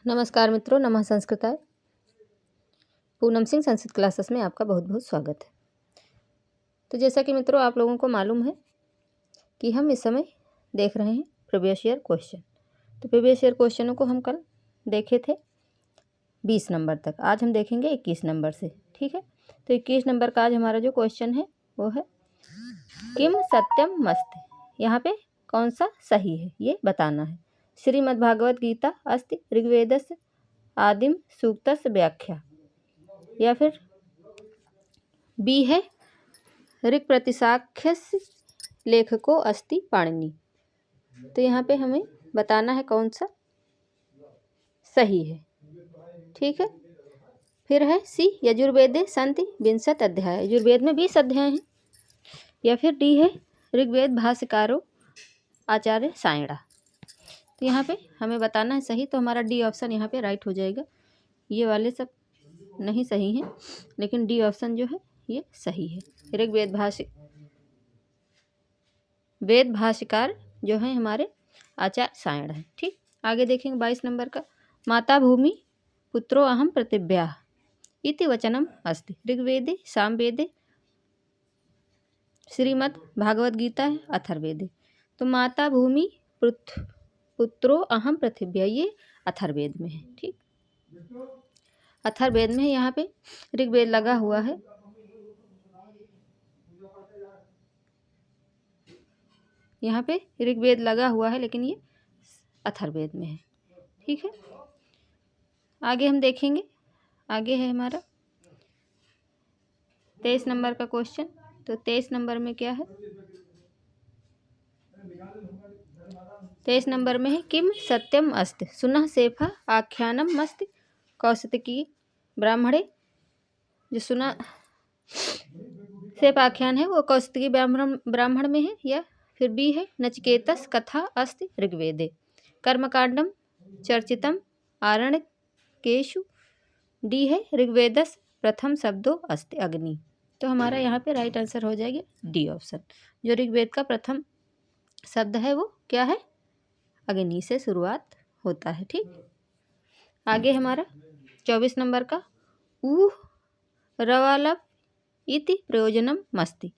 नमस्कार मित्रों, नमः संस्कृताय। पूनम सिंह संस्कृत क्लासेस में आपका बहुत बहुत स्वागत है। तो जैसा कि मित्रों आप लोगों को मालूम है कि हम इस समय देख रहे हैं प्रीवियस ईयर क्वेश्चन। तो प्रीवियस ईयर क्वेश्चनों को हम कल देखे थे 20 नंबर तक, आज हम देखेंगे 21 नंबर से। ठीक है, तो 21 नंबर का आज हमारा जो क्वेश्चन है वो है किम सत्यम मस्त। यहाँ पे कौन सा सही है ये बताना है। श्रीमद्भागवत गीता अस्ति ऋग्वेदस्य आदिम सूक्तस्य व्याख्या, या फिर बी है ऋक् प्रतिशाख्यस्य लेखको अस्ति पाणिनि। तो यहाँ पे हमें बताना है कौन सा सही है। ठीक है, फिर है सी यजुर्वेदे सन्ति विंशत अध्याय, यजुर्वेद में 20 अध्याय हैं। या फिर डी है ऋग्वेद भाष्यकारो आचार्य सायणा। तो यहाँ पे हमें बताना है सही, तो हमारा डी ऑप्शन यहाँ पे राइट हो जाएगा। ये वाले सब नहीं सही हैं, लेकिन डी ऑप्शन जो है ये सही है। ऋग्वेद वेद भाष्यकार जो है हमारे आचार्य सायण है। ठीक, आगे देखेंगे 22 नंबर का माता भूमि पुत्रो अहम प्रतिभ्या इति वचनम अस्ति ऋग्वेदे सामवेदे श्रीमद् भागवत गीता है अथर्ववेदे। तो माता भूमि पुत्रो अहम प्रतिभ्या ये अथर्ववेद में है। ठीक, अथर्ववेद में यहाँ पे ऋग्वेद लगा हुआ है, यहाँ पे ऋग्वेद लगा हुआ है लेकिन ये अथर्ववेद में है। ठीक है, आगे हम देखेंगे, आगे है हमारा 23 नंबर का क्वेश्चन। तो 23 नंबर में क्या है, 23 नंबर में है किम सत्यम अस्ति सुनः सेफा आख्यानम मस्ति कौशिकी ब्राह्मणे। जो सुना सेफ आख्यान है वो कौशिकी ब्राह्मण में है। या फिर बी है नचिकेतस कथा अस्ति ऋग्वेदे कर्मकांडम चर्चितम आरण्यकेषु। डी है ऋग्वेदस प्रथम शब्दों अस्ति अग्नि। तो हमारा यहाँ पे राइट आंसर हो जाएगा डी ऑप्शन। जो ऋग्वेद का प्रथम शब्द है वो क्या है, अग्नि से शुरुआत होता है। ठीक, आगे हमारा 24 नंबर का ऊह रवालभ इति प्रयोजनम मस्ति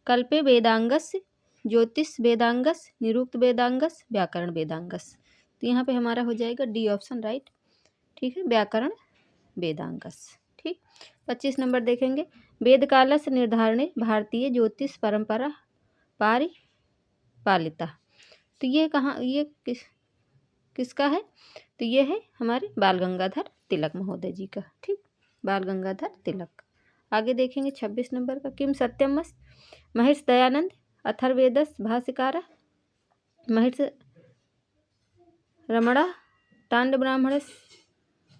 कल्पे वेदांगस्य ज्योतिष वेदांगस निरुक्त वेदांगस व्याकरण वेदांगस। तो यहाँ पे हमारा हो जाएगा डी ऑप्शन राइट। ठीक है, व्याकरण वेदांगस। ठीक, 25 नंबर देखेंगे वेद कालस निर्धारणे भारतीय ज्योतिष परंपरा पालिता। तो ये कहाँ, ये किसका है, तो ये है हमारे बाल गंगाधर तिलक महोदय जी का। ठीक, बाल गंगाधर तिलक। आगे देखेंगे 26 नंबर का किम सत्यमस्त महर्षि दयानंद अथर्ववेदस भाष्यकार महर्षि रमणा तांड ब्राह्मणकार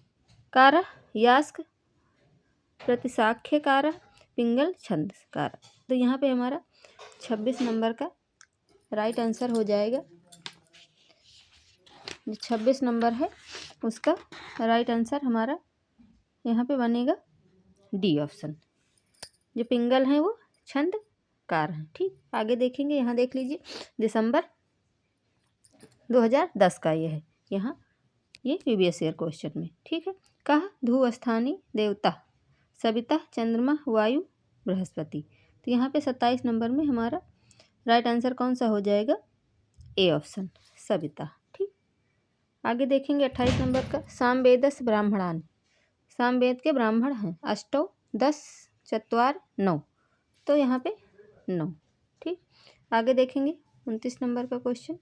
यास्क प्रतिशाख्यकार पिंगल छंदकार। तो यहाँ पे हमारा 26 नंबर का राइट आंसर हो जाएगा। जो 26 नंबर है उसका राइट आंसर हमारा यहाँ पे बनेगा डी ऑप्शन। जो पिंगल हैं वो छंदकार हैं। ठीक, आगे देखेंगे, यहाँ देख लीजिए दिसंबर 2010 का ये है, यहाँ ये प्रीवियस ईयर क्वेश्चन में। ठीक है, कहा ध्रुवस्थानी देवता सविता चंद्रमा वायु बृहस्पति। तो यहाँ पे 27 नंबर में हमारा राइट आंसर कौन सा हो जाएगा, ए ऑप्शन सविता। ठीक, आगे देखेंगे 28 नंबर का सामवेदस ब्राह्मणान। सामवेद के ब्राह्मण हैं अष्टौ 10 चत्वार 9। तो यहाँ पे 9। ठीक, आगे देखेंगे 29 नंबर का क्वेश्चन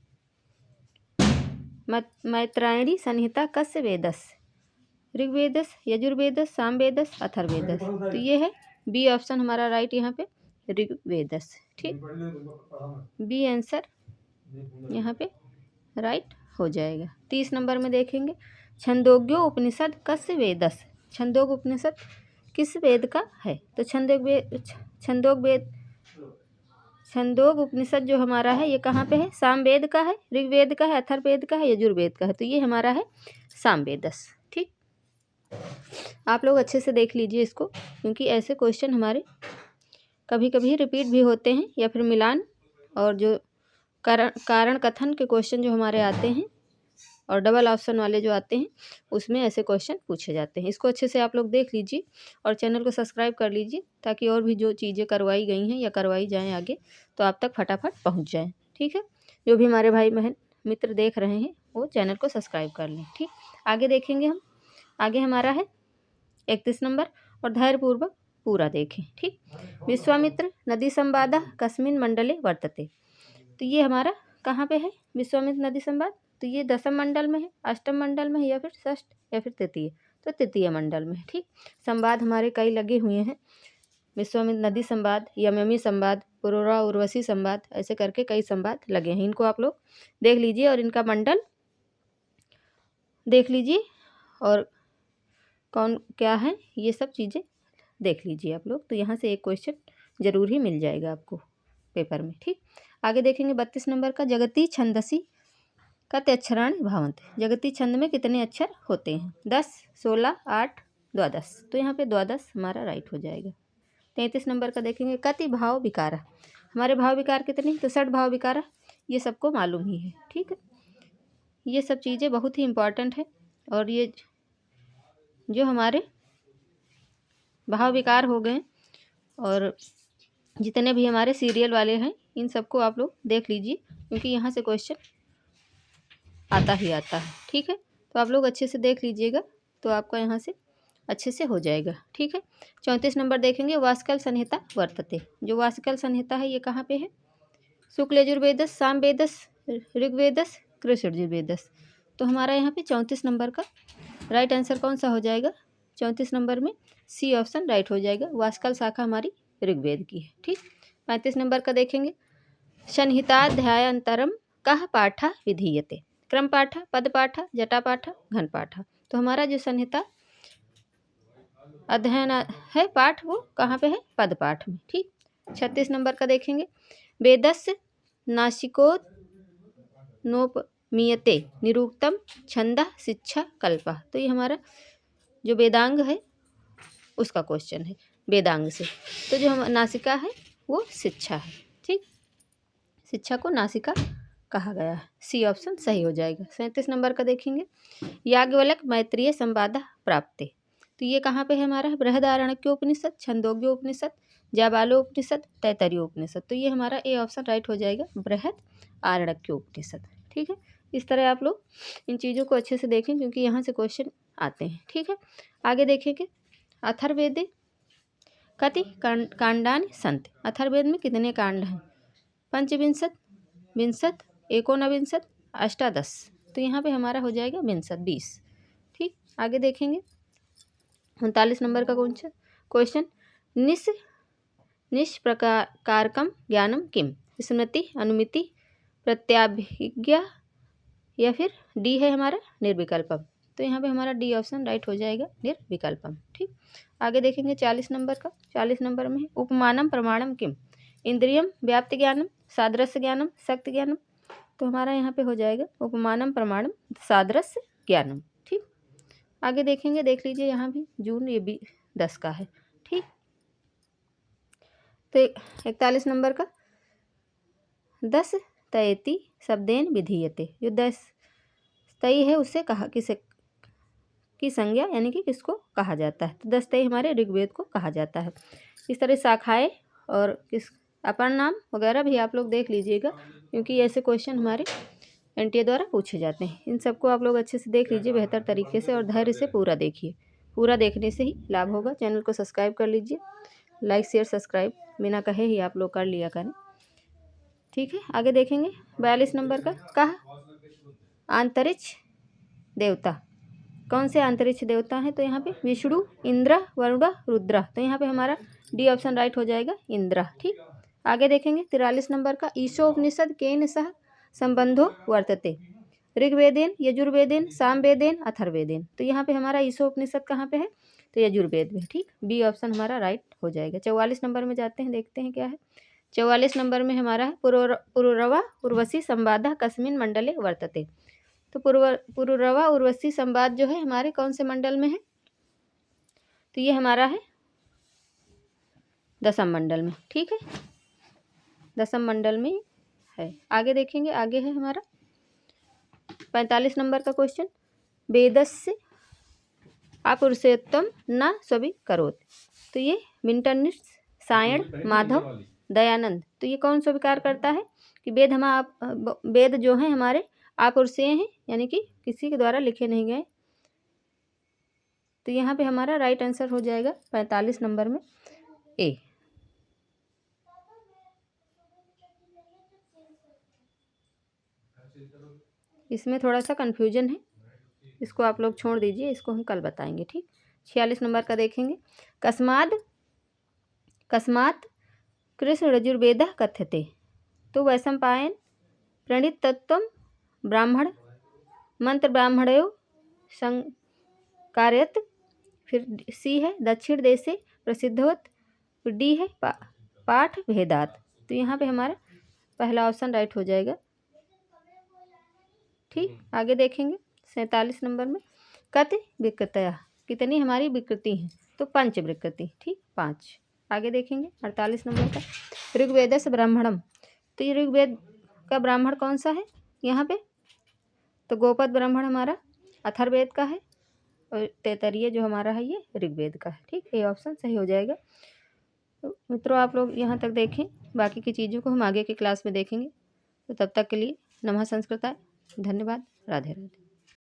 मैत्रायणी संहिता कस्य वेदस ऋग्वेदस यजुर्वेदस सामवेदस अथर्ववेदस। तो ये है बी ऑप्शन हमारा राइट यहाँ पे ऋग्वेदस। ठीक, बी आंसर यहाँ पे राइट हो जाएगा। 30 नंबर में देखेंगे छंदोग्यो उपनिषद कस्य वेदस। छंदोग उपनिषद किस वेद का है, तो छंदोग उपनिषद जो हमारा है ये कहाँ पे है, सामवेद का है, ऋग्वेद का है, अथर्ववेद का है, यजुर्वेद का है। तो ये हमारा है सामवेदस। ठीक, आप लोग अच्छे से देख लीजिए इसको, क्योंकि ऐसे क्वेश्चन हमारे कभी कभी रिपीट भी होते हैं, या फिर मिलान और जो कारण कथन के क्वेश्चन जो हमारे आते हैं और डबल ऑप्शन वाले जो आते हैं उसमें ऐसे क्वेश्चन पूछे जाते हैं। इसको अच्छे से आप लोग देख लीजिए और चैनल को सब्सक्राइब कर लीजिए, ताकि और भी जो चीज़ें करवाई गई हैं या करवाई जाएँ आगे तो आप तक फटाफट पहुँच जाएँ। ठीक है, जो भी हमारे भाई बहन मित्र देख रहे हैं वो चैनल को सब्सक्राइब कर लें। ठीक, आगे देखेंगे हम। आगे हमारा है 31 नंबर, और धैर्यपूर्वक पूरा देखें। ठीक, विश्वामित्र नदी संवादः कस्मिन् मंडले वर्तते। तो ये हमारा कहाँ पे है विश्वामित्र नदी संवाद? तो ये दशम मंडल में है, अष्टम मंडल में है, या फिर षष्ठ या फिर तृतीय? तो तृतीय मंडल में है। ठीक, संवाद हमारे कई लगे हुए हैं, विश्वामित्र नदी संवाद, यमयमी संवाद, पुरोरा उर्वशी संवाद, ऐसे करके कई संवाद लगे हैं। इनको आप लोग देख लीजिए और इनका मंडल देख लीजिए और कौन क्या है ये सब चीज़ें देख लीजिए आप लोग। तो यहाँ से एक क्वेश्चन जरूर ही मिल जाएगा आपको पेपर में। ठीक, आगे देखेंगे 32 नंबर का, जगती छंदसी कत अक्षराणि भावन्ते। जगती छंद में कितने अक्षर होते हैं? 10, 16, 8, 12। तो यहाँ पे 12 हमारा राइट हो जाएगा। 33 नंबर का देखेंगे, कति भाव विकारा। हमारे भाव विकार कितने? तो 6 भाव विकारा, ये सबको मालूम ही है। ठीक है, ये सब चीज़ें बहुत ही इम्पॉर्टेंट है, और ये जो हमारे भाव विकार हो गए और जितने भी हमारे सीरियल वाले हैं इन सबको आप लोग देख लीजिए, क्योंकि यहाँ से क्वेश्चन आता ही आता है। ठीक है, तो आप लोग अच्छे से देख लीजिएगा तो आपका यहाँ से अच्छे से हो जाएगा। ठीक है, 34 नंबर देखेंगे, वास्कल संहिता वर्तते। जो वास्कल संहिता है ये कहाँ पे है? शुक्ल यजुर्वेदस, सामवेदस, ऋग्वेदस, कृष्ण यजुर्वेदस। तो हमारा यहाँ पे 34 नंबर का राइट आंसर कौन सा हो जाएगा? 34 नंबर में सी ऑप्शन राइट हो जाएगा। वास्कल शाखा हमारी ऋग्वेद की है। ठीक, 35 नंबर का देखेंगे, संहिताध्यायांतरम कः पाठ विधीयते। क्रम पाठ, पद पाठ, जटा पाठ, घन पाठ। तो हमारा जो संहिता अध्ययन है पाठ वो कहाँ पे है? पद पाठ में। ठीक, 36 नंबर का देखेंगे, वेदस्य नासिकोपमीयते निरुक्तम छंद शिक्षा कल्प। तो ये हमारा जो वेदांग है उसका क्वेश्चन है, वेदांग से। तो जो हम नासिका है वो शिक्षा है। ठीक, शिक्षा को नासिका कहा गया है। सी ऑप्शन सही हो जाएगा। 37 नंबर का देखेंगे, याज्ञवल्क्य मैत्रेय संवाद प्राप्ते। तो ये कहाँ पे है हमारा? बृहदारण्यकोपनिषद, छंदोग्योपनिषद, जाबालोपनिषद, तैत्तरीयोपनिषद। तो ये हमारा ए ऑप्शन राइट हो जाएगा, बृहदारण्यकोपनिषद। ठीक है, इस तरह आप लोग इन चीज़ों को अच्छे से देखें, क्योंकि यहाँ से क्वेश्चन आते हैं। ठीक है, आगे देखेंगे, अथर्ववेदे कति कांडानि सन्ति। अथर्ववेद में कितने कांड हैं? 25, 20, 19, 18। तो यहाँ पे हमारा हो जाएगा 20। ठीक, आगे देखेंगे 39 नंबर का क्वेश्चन, निष्प्रकारकम ज्ञानम किम। स्मृति, अनुमिति, प्रत्याभिज्ञा, या फिर डी है हमारा निर्विकल्पम। तो यहाँ पे हमारा डी ऑप्शन राइट हो जाएगा, निर्विकल्पम। ठीक, आगे देखेंगे 40 नंबर का। 40 नंबर में उपमानम प्रमाणम किम। इंद्रियम व्याप्ति ज्ञानम, सादृश्य ज्ञानम, शक्ति ज्ञानम। तो हमारा यहाँ पे हो जाएगा उपमानम प्रमाणम सादृश्य ज्ञानम। ठीक, आगे देखेंगे, देख लीजिए यहाँ भी जून ये भी 10 का है। ठीक, तो 41 नंबर का, 10 तयति शब्देन विधीयते। जो 10 तय है उससे कहा किसे की संज्ञा यानी कि किसको कहा जाता है? तो 10 तय हमारे ऋग्वेद को कहा जाता है। इस तरह शाखाएँ और किस अपर नाम वगैरह भी आप लोग देख लीजिएगा, क्योंकि ऐसे क्वेश्चन हमारे एनटीए द्वारा पूछे जाते हैं। इन सबको आप लोग अच्छे से देख लीजिए बेहतर तरीके से, और धैर्य से पूरा देखिए। पूरा देखने से ही लाभ होगा। चैनल को सब्सक्राइब कर लीजिए, लाइक शेयर सब्सक्राइब बिना कहे ही आप लोग कर लिया करें। ठीक है, आगे देखेंगे 42 नंबर का, कहा अंतरिक्ष देवता। कौन से अंतरिक्ष देवता हैं? तो यहाँ पे विष्णु, इंद्र, वरुण, रुद्र। तो यहाँ पे हमारा डी ऑप्शन राइट हो जाएगा, इंद्र। ठीक, आगे देखेंगे 43 नंबर का, ईशोपनिषद केन सह संबंधो वर्तते। ऋग्वेदेन, यजुर्वेदेन, सामवेदेन, अथर्ववेदेन। तो यहाँ पे हमारा ईशोपनिषद कहाँ पे है? तो यजुर्वेद में। ठीक, बी ऑप्शन हमारा राइट हो जाएगा। 44 नंबर में जाते हैं, देखते हैं क्या है। 44 नंबर में हमारा है पुरुरवा उर्वशी संवाद कस्मिन् मंडले वर्तते। तो पुरुरवा उर्वशी संवाद जो है हमारे कौन से मंडल में है? तो ये हमारा है दशम मंडल में। ठीक है, दशम मंडल में है। आगे देखेंगे, आगे है हमारा 45 नंबर का क्वेश्चन, वेदस्य अपुरुषोत्तम न स्वी करोति। तो ये मिंटनिस, सायण, माधव, दयानंद। तो ये कौन स्वीकार करता है कि वेद जो हैं हमारे अपुरुषीय हैं, यानी कि किसी के द्वारा लिखे नहीं गए। तो यहाँ पे हमारा राइट आंसर हो जाएगा 45 नंबर में ए। इसमें थोड़ा सा कन्फ्यूजन है, इसको आप लोग छोड़ दीजिए, इसको हम कल बताएंगे, ठीक। 46 नंबर का देखेंगे, कस्मात् कृष्ण यजुर्वेदः कथ्यते। तो वैशंपायन प्रणीत तत्व ब्राह्मण मंत्र ब्राह्मणयो संकारयत। फिर सी है दक्षिण देशे प्रसिद्धवत। फिर डी है पाठ भेदात। तो यहाँ पे हमारा पहला ऑप्शन राइट हो जाएगा, ठीक। आगे देखेंगे 47 नंबर में, कति विकृतया, कितनी हमारी विकृति हैं। तो पंच विकृति, ठीक, 5। आगे देखेंगे 48 नंबर का, ऋग्वेदस्य ब्राह्मणम। तो ये ऋग्वेद का ब्राह्मण कौन सा है यहाँ पे? तो गोपद ब्राह्मण हमारा अथर्ववेद का है, और तैतरीय जो हमारा है ये ऋग्वेद का है, ठीक। ये ऑप्शन सही हो जाएगा। तो मित्रों आप लोग यहाँ तक देखें, बाकी की चीज़ों को हम आगे की क्लास में देखेंगे। तो तब तक के लिए नमः संस्कृताय, धन्यवाद, राधे राधे।